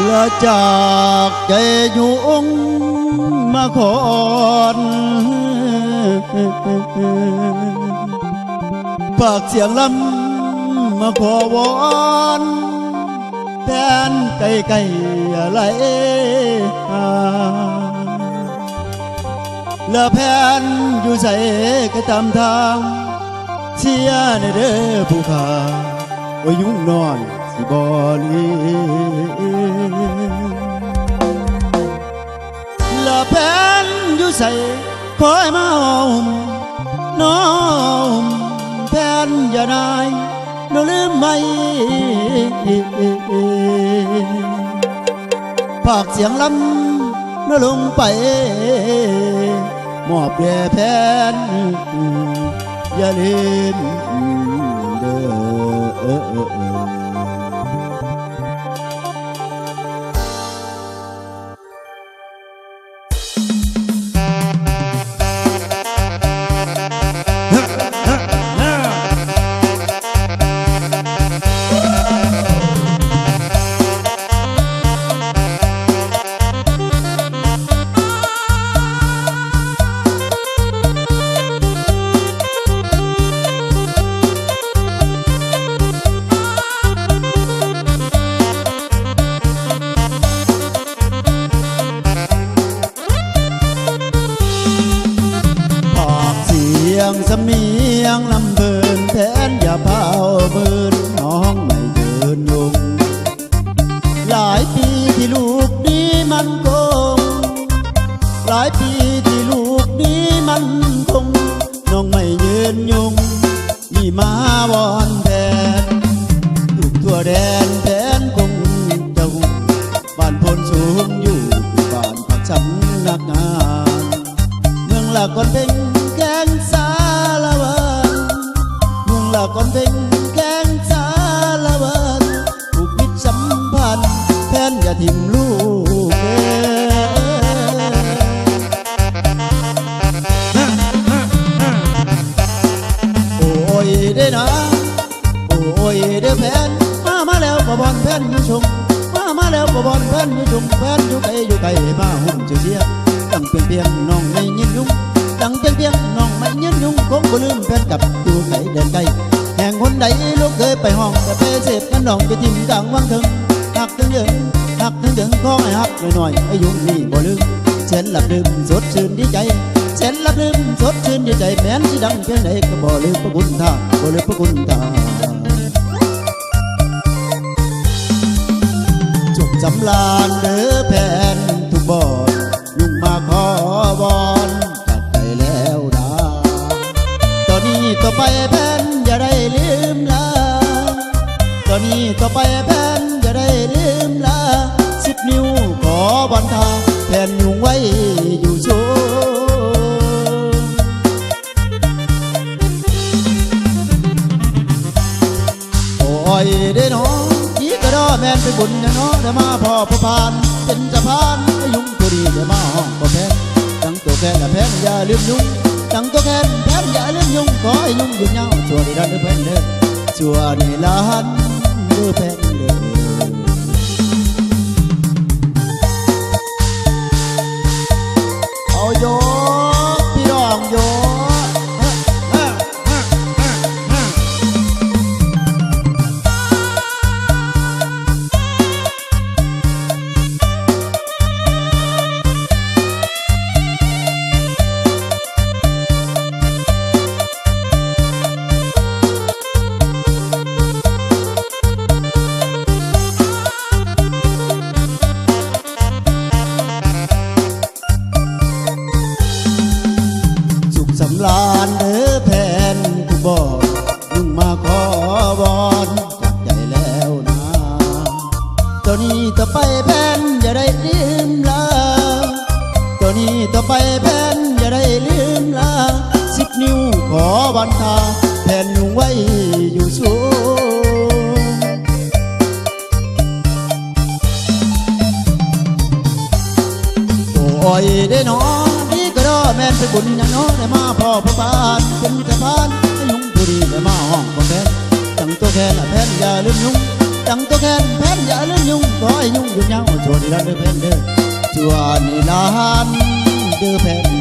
ละจากใจยุ่งมาขอนปากเสียงลำมาขอวอนแทนไก่อะไรละแผนอยู่ใส่ก็ตามทางเสียในเด้อผู้ขาว่ายุ่งน้อยสิบ่ลีละแผนอยู่ใส่คอยมาอ้อมน้อมแผนอย่านายน้อลืมไม่ภาคเสียงลำน้อลงไปมอบแด่แผนอย่าลืมเด้อสำเนียงลำเบินแทนอย่าเผาเบินน้องไม่เดินยงหลายปีที่ลูกนี้มันคงหลายปีที่ลูกนี้มันคงน้องไม่ยืนยงมีมาวอนแทนถูกทั่วแดนแทนคงเจ้าบ้านพลสูงอยู่บ้านพักสำนักงานเมืองหลักคนเพ่งแกงสาละวันเมืองหลักคนเพ่งแกงสาละวันผูกมิตรสัมพันธ์แทนอย่าทิ่มลูกโอ้ยได้นะโอ้ยได้แผนมาแล้วบ่บอลแผนอยู่ชมมาแล้วบ่บอลแผนอยู่ชมแผนอยู่ไกลมาหุ่มเสียตั้งเพียงน้องไม่ยินยุ่งดังเพียงน้องไม่ยืนยุ่งคงบ่ลืมแฟนกับอยู่ไกลเดินไกลแห่งคนใดลูกเคยไปห้องแต่ไปเสพกันน้องไปทิ่มกลางวังถึงหักถึงของไอ้หักหน่อยไอ้ยุ่งนี่บ่ลืมเช่นหลับลืมสดชื่นดีใจเช่นหลับลืมสดชื่นดีใจแม้นที่ดังเพียงใดก็บ่ลืมพระคุณท่าบ่ลืมพระคุณท่าจุกสำลานเด้อแผ่นทุกบ่อนยุ่งมาขอบอนต่อไปแผ่นอย่าได้ลืมลาตอนนี้ต่อไปแผ่นอย่าได้ลืมลา10 นิ้วขอบรรทาแผ่นยุงไว้อยู่โชโอ้ยได้น้องอีกระดอแม่นไปบุญอย่างน้องได้มาพ่อผู้พานเป็นสะพานให้ยุงตัวดีได้มาห้องก็แผ่นตั้งตัวแผ่นและแผ่นอย่าลืมยุงตั้งตัวแผ่นแผ่นอย่าลืมยุงขอให้ยุงหยุดเงาชัวดีดันเด้อแผ่นเด้อชัวดีล้านเด้อแผ่นเด้อเอาโยพี่น้องโยสำลานเด้อแผ่นกูบอกยุ่งมาขอบอนจากใจแล้วนะตอนนี้ต่อไปแผ่นอย่าได้ลืมลาตอนนี้ต่อไปแผ่นอย่าได้ลืมลา10 นิ้วขอบรรทาแผ่นยุงไว้อยู่สูงโอ้ยได้น้องแม่นไปบุญอย่างน้องได้มาพ่อพระบานเป็นสะพานให้ยุงผู้ดีได้มาห้องก็แผ่นตั้งตัวแค่ละแผ่นอย่าลืมยุง ดังตัวแคนแพนอย่าลืมยุ่งขอให้ยุ่งหยุดเหงาชวนนี่ละเด้อแพนเด้อชวนนี่ลานเด้อแพน